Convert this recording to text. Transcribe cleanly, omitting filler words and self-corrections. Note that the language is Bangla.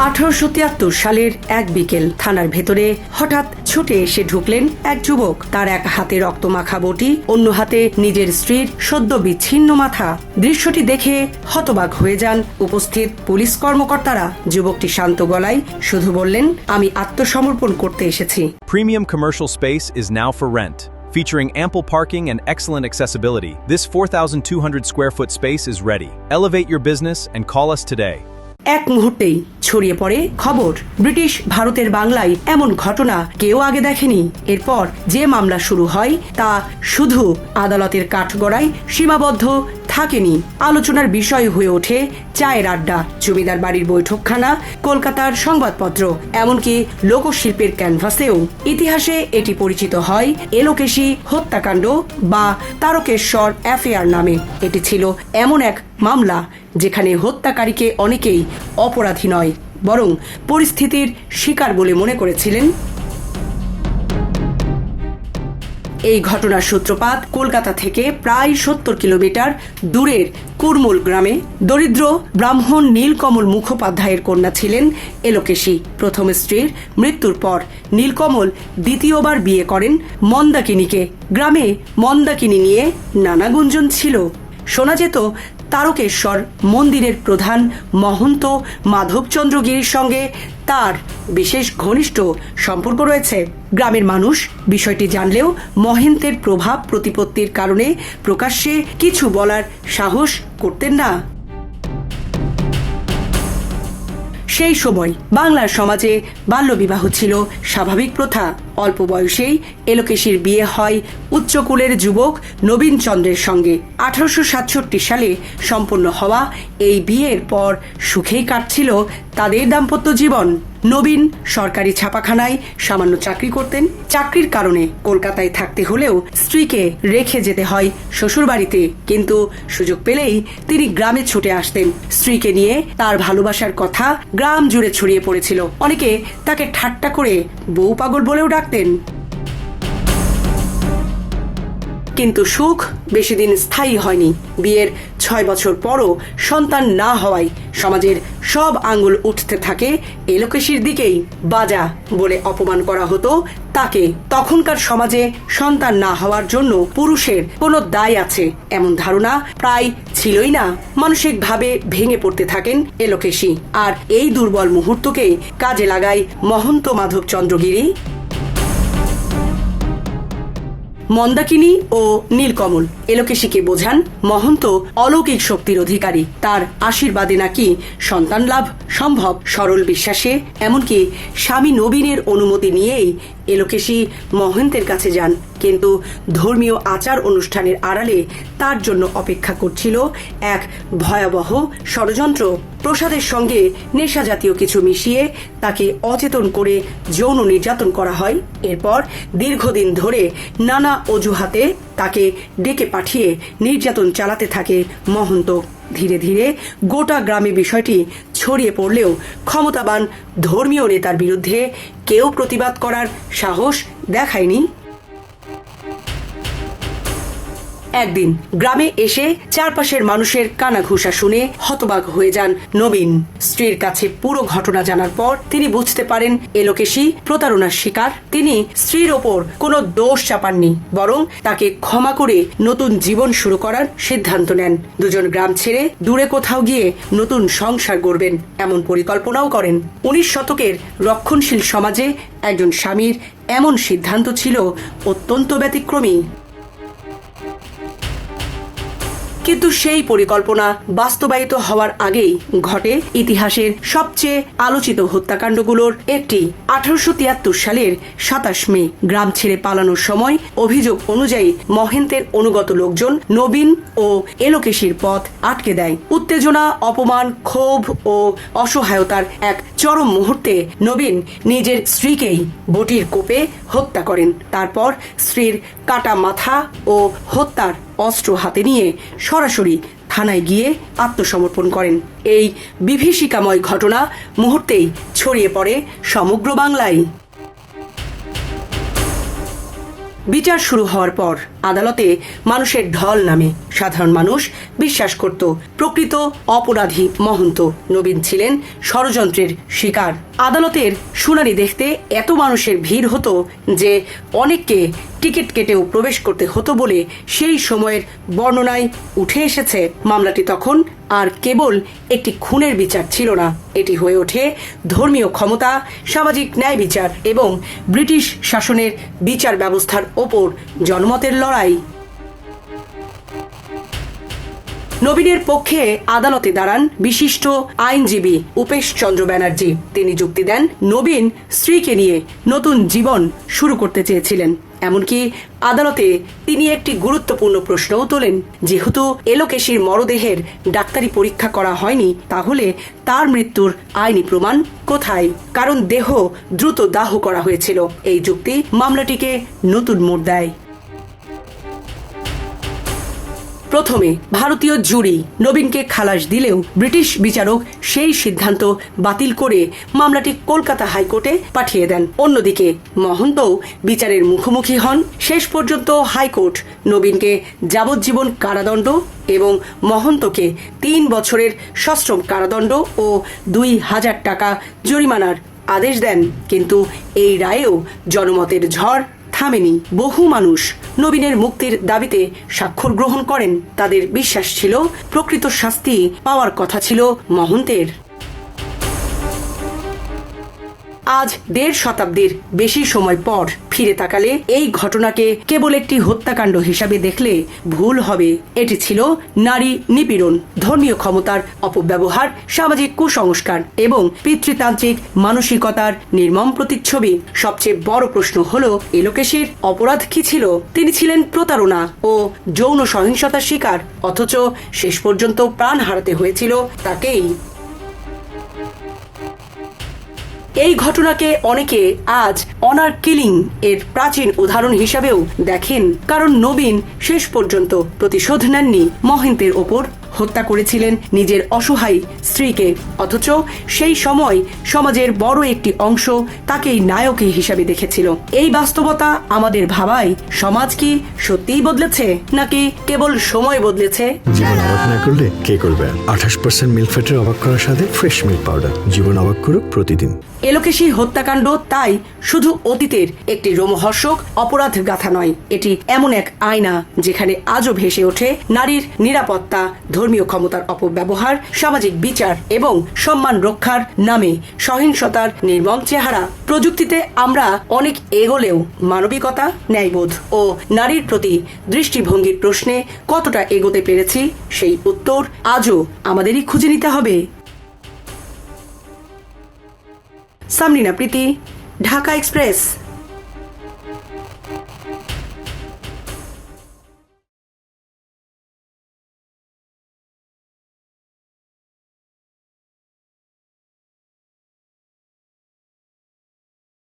1873 সালের এক বিকেল থানার ভেতরে হঠাৎ ছুটে এসে ঢুকলেন এক যুবক। তার এক হাতে রক্তমাখা বটি, অন্য হাতে নিজের স্ত্রীর সদ্য বিচ্ছিন্ন মাথা। দৃশ্যটি দেখে হতবাক হয়ে যান উপস্থিত পুলিশ কর্মকর্তারা। যুবকটি শান্ত গলায় শুধু বললেন, আমি আত্মসমর্পণ করতে এসেছি। Premium commercial space is now for rent. Featuring ample parking and excellent accessibility, this 4,200 square foot space is ready. Elevate your business and call us today. এক মুহূর্তেই ছড়িয়ে পড়ে খবর, ব্রিটিশ ভারতের বাংলায় এমন ঘটনা কেউ আগে দেখেনি। এরপর যে মামলা শুরু হয় তা শুধু আদালতের কাঠগড়ায় সীমাবদ্ধ থাকেনি। আলোচনার বিষয় হয়ে ওঠে চায়ের আড্ডা, জমিদার বাড়ির বৈঠকখানা, কলকাতার সংবাদপত্র, এমনকি লোকশিল্পের ক্যানভাসেও। ইতিহাসে এটি পরিচিত হয় এলোকেশী হত্যাকাণ্ড বা তারকেশ্বর অ্যাফেয়ার নামে। এটি ছিল এমন এক মামলা যেখানে হত্যাকারীকে অনেকেই অপরাধী নয়, বরং পরিস্থিতির শিকার বলে মনে করেছিলেন। এই ঘটনার সূত্রপাত কলকাতা থেকে প্রায় 70 কিলোমিটার দূরের কুরমুল গ্রামে। দরিদ্র ব্রাহ্মণ নীলকমল মুখোপাধ্যায়ের কন্যা ছিলেন এলোকেশী। প্রথম স্ত্রীর মৃত্যুর পর নীলকমল দ্বিতীয়বার বিয়ে করেন মন্দাকিনীকে। গ্রামে মন্দাকিনী নিয়ে নানা গুঞ্জন ছিল। শোনা যেত তারকেশ্বর মন্দিরের প্রধান মহন্ত মাধবচন্দ্র গিরির সঙ্গে তার বিশেষ ঘনিষ্ঠ সম্পর্ক রয়েছে। গ্রামের মানুষ বিষয়টি জানলেও মহেন্তের প্রভাব প্রতিপত্তির কারণে প্রকাশ্যে কিছু বলার সাহস করতেন না। সেই সময় বাংলার সমাজে বাল্যবিবাহ ছিল স্বাভাবিক প্রথা। অল্প বয়সেই এলোকেশীর বিয়ে হয় উচ্চকুলের যুবক নবীন চন্দ্রের সঙ্গে। 1867 সালে সম্পন্ন হওয়া এই বিয়ের পর সুখেই কাটছিল তাদের দাম্পত্য জীবন। নবীন সরকারি ছাপাখানায় সামান্য চাকরি করতেন। চাকরির কারণে কলকাতায় থাকতে হলেও স্ত্রীকে রেখে যেতে হয় শ্বশুরবাড়িতে, কিন্তু সুযোগ পেলেই তিনি গ্রামে ছুটে আসতেন। স্ত্রীকে নিয়ে তার ভালোবাসার কথা গ্রাম জুড়ে ছড়িয়ে পড়েছিল। অনেকে তাকে ঠাট্টা করে বউ পাগল বলেও ডাকতেন। কিন্তু সুখ বেশি দিন স্থায়ী হয়নি। বিয়ের 6 বছর পরও সন্তান না হওয়ায় সমাজের সব আঙ্গুল উঠতে থাকে এলোকেশীর দিকেই। বাজা বলে অপমান করা হতো তাকে। তখনকার সমাজে সন্তান না হওয়ার জন্য পুরুষের কোনো দায় আছে এমন ধারণা প্রায় ছিলই না। মানসিকভাবে ভেঙে পড়তে থাকেন এলোকেশী। আর এই দুর্বল মুহূর্তকেই কাজে লাগায় মহন্ত মাধবচন্দ্র গিরি। মন্দাকিনী ও নীলকমল এলোকেশীকে বোঝান মহন্ত অলৌকিক শক্তির অধিকারী, তার আশীর্বাদে নাকি সন্তান লাভ সম্ভব। সরল বিশ্বাসে, এমনকি স্বামী নবীনের অনুমতি নিয়েই এলোকেশী মহন্তের কাছে যান। কিন্তু ধর্মীয় আচার অনুষ্ঠানের আড়ালে তার জন্য অপেক্ষা করছিল এক ভয়াবহ ষড়যন্ত্র। প্রসাদের সঙ্গে নেশা জাতীয় কিছু মিশিয়ে তাকে অচেতন করে যৌন নির্যাতন করা হয়। এরপর দীর্ঘদিন ধরে নানা অজুহাতে তাকে ডেকে পাঠিয়ে নির্যাতন চালাতে থাকে মহন্ত। ধীরে ধীরে গোটা গ্রামে বিষয়টি ছড়িয়ে পড়লেও ক্ষমতাবান ধর্মীয় নেতার বিরুদ্ধে কেউ প্রতিবাদ করার সাহস দেখায়নি। একদিন গ্রামে এসে চারপাশের মানুষের কানাঘুষা শুনে হতবাক হয়ে যান নবীন। স্ত্রীর কাছে পুরো ঘটনা জানার পর তিনি বুঝতে পারেন এলোকেশী প্রতারণার শিকার। তিনি স্ত্রীর ওপর কোনো দোষ চাপাননি, বরং তাকে ক্ষমা করে নতুন জীবন শুরু করার সিদ্ধান্ত নেন। দুজন গ্রাম ছেড়ে দূরে কোথাও গিয়ে নতুন সংসার গড়বেন এমন পরিকল্পনাও করেন। 19 শতকের রক্ষণশীল সমাজে একজন স্বামীর এমন সিদ্ধান্ত ছিল অত্যন্ত ব্যতিক্রমী। কিন্তু সেই পরিকল্পনা বাস্তবায়িত হওয়ার আগেই ঘটে ইতিহাসের সবচেয়ে আলোচিত হত্যাকাণ্ডগুলোর একটি। 1873 সালের 27 মে গ্রাম ছেড়ে পালানোর সময় অভিযোগ অনুযায়ী মহেন্তের অনুগত লোকজন নবীন ও এলোকেশীর পথ আটকে দেয়। উত্তেজনা, অপমান, ক্ষোভ ও অসহায়তার এক চরম মুহূর্তে নবীন নিজের স্ত্রীকেই বটির কোপে হত্যা করেন। তারপর স্ত্রীর কাটা মাথা ও হত্যার অস্ত্র হাতে নিয়ে সরাসরি থানায় গিয়ে আত্মসমর্পণ করেন। এই বিভীষিকাময় ঘটনা মুহূর্তেই ছড়িয়ে পড়ে সমগ্র বাংলায়। বিচার শুরু হওয়ার পর আদালতে মানুষের ঢল নামে। সাধারণ মানুষ বিশ্বাস করত প্রকৃত অপরাধী মহন্ত। নবীন ছিলেন ষড়যন্ত্রের শিকার। আদালতের শুনানি দেখতে এত মানুষের ভিড় হতো যে অনেককে টিকিট কেটেও প্রবেশ করতে হতো বলে সেই সময়ের বর্ণনায় উঠে এসেছে। মামলাটি তখন আর কেবল একটি খুনের বিচার ছিল না, এটি হয়ে ওঠে ধর্মীয় ক্ষমতা, সামাজিক ন্যায় বিচার এবং ব্রিটিশ শাসনের বিচার ব্যবস্থার ওপর জনমতের লড়াই। নবীনের পক্ষে আদালতে দাঁড়ান বিশিষ্ট আইনজীবী উপেশ চন্দ্র ব্যানার্জি। তিনি যুক্তি দেন, নবীন স্ত্রীকে নিয়ে নতুন জীবন শুরু করতে চেয়েছিলেন। এমনকি আদালতে তিনি একটি গুরুত্বপূর্ণ প্রশ্নও তোলেন, যেহেতু এলোকেশীর মরদেহের ডাক্তারি পরীক্ষা করা হয়নি, তাহলে তার মৃত্যুর আইনি প্রমাণ কোথায়? কারণ দেহ দ্রুত দাহ করা হয়েছিল। এই যুক্তি মামলাটিকে নতুন মোড় দেয়। প্রথমে ভারতীয় জুরি নবীনকে খালাস দিলেও ব্রিটিশ বিচারক সেই সিদ্ধান্ত বাতিল করে মামলাটি কলকাতা হাইকোর্টে পাঠিয়ে দেন। অন্যদিকে মহন্তও বিচারের মুখোমুখি হন। শেষ পর্যন্ত হাইকোর্ট নবীনকে যাবজ্জীবন কারাদণ্ড এবং মহন্তকে 3 বছরের সশ্রম কারাদণ্ড ও 2000 টাকা জরিমানার আদেশ দেন। কিন্তু এই রায়েও জনমতের ঝড় থামেনি। বহু মানুষ নবীনের মুক্তির দাবিতে স্বাক্ষর গ্রহণ করেন। তাদের বিশ্বাস ছিল প্রকৃত শাস্তি পাওয়ার কথা ছিল মহন্তের। আজ 1.5 শতাব্দীর বেশি সময় পর ফিরে তাকালে এই ঘটনাকে কেবল একটি হত্যাকাণ্ড হিসাবে দেখলে ভুল হবে। এটি ছিল নারী নিপীড়ন, ধর্মীয় ক্ষমতার অপব্যবহার, সামাজিক কুসংস্কার এবং পিতৃতান্ত্রিক মানসিকতার নির্মম প্রতিচ্ছবি। সবচেয়ে বড় প্রশ্ন হলো, এলোকেশীর অপরাধ কি ছিল? তিনি ছিলেন প্রতারণা ও যৌন সহিংসতার শিকার, অথচ শেষ পর্যন্ত প্রাণ হারাতে হয়েছিল তাকেই। এই ঘটনাকে অনেকে আজ অনার কিলিং এর প্রাচীন উদাহরণ হিসাবেও দেখেন, কারণ নবীন শেষ পর্যন্ত প্রতিশোধ নেননি। মহন্তের ওপর হত্যা করেছিলেন নিজের অসহায় স্ত্রীকে, অথচ সেই সময় সমাজের বড় একটি অংশ তাকেই নায়ক হিসাবে দেখেছিল। এই বাস্তবতা আমাদের ভাবায় সমাজ কি সত্যিই বদলেছে নাকি কেবল সময় বদলেছে? জীবন অবাক না করলে কে করবে? 28% মিল্ক ফ্যাটের অবাক করার সাথে ফ্রেশ মিল্ক পাউডার। জীবন অবাক করুক প্রতিদিন। এলোকেশী হত্যাকাণ্ড তাই শুধু অতীতের একটি রোমহর্ষক অপরাধ গাথা নয়, এটি এমন এক আয়না যেখানে আজও ভেসে ওঠে নারীর নিরাপত্তা, ধর্মীয় ক্ষমতার অপব্যবহার, সামাজিক বিচার এবং সম্মান রক্ষার নামে সহিংসতার নির্মম চেহারা। প্রযুক্তিতে আমরা অনেক এগোলেও মানবিকতা, ন্যায়বোধ ও নারীর প্রতি দৃষ্টিভঙ্গির প্রশ্নে কতটা এগোতে পেরেছি সেই উত্তর আজও আমাদেরই খুঁজে নিতে হবে। সামরিনা প্রীতি, ঢাকা এক্সপ্রেস।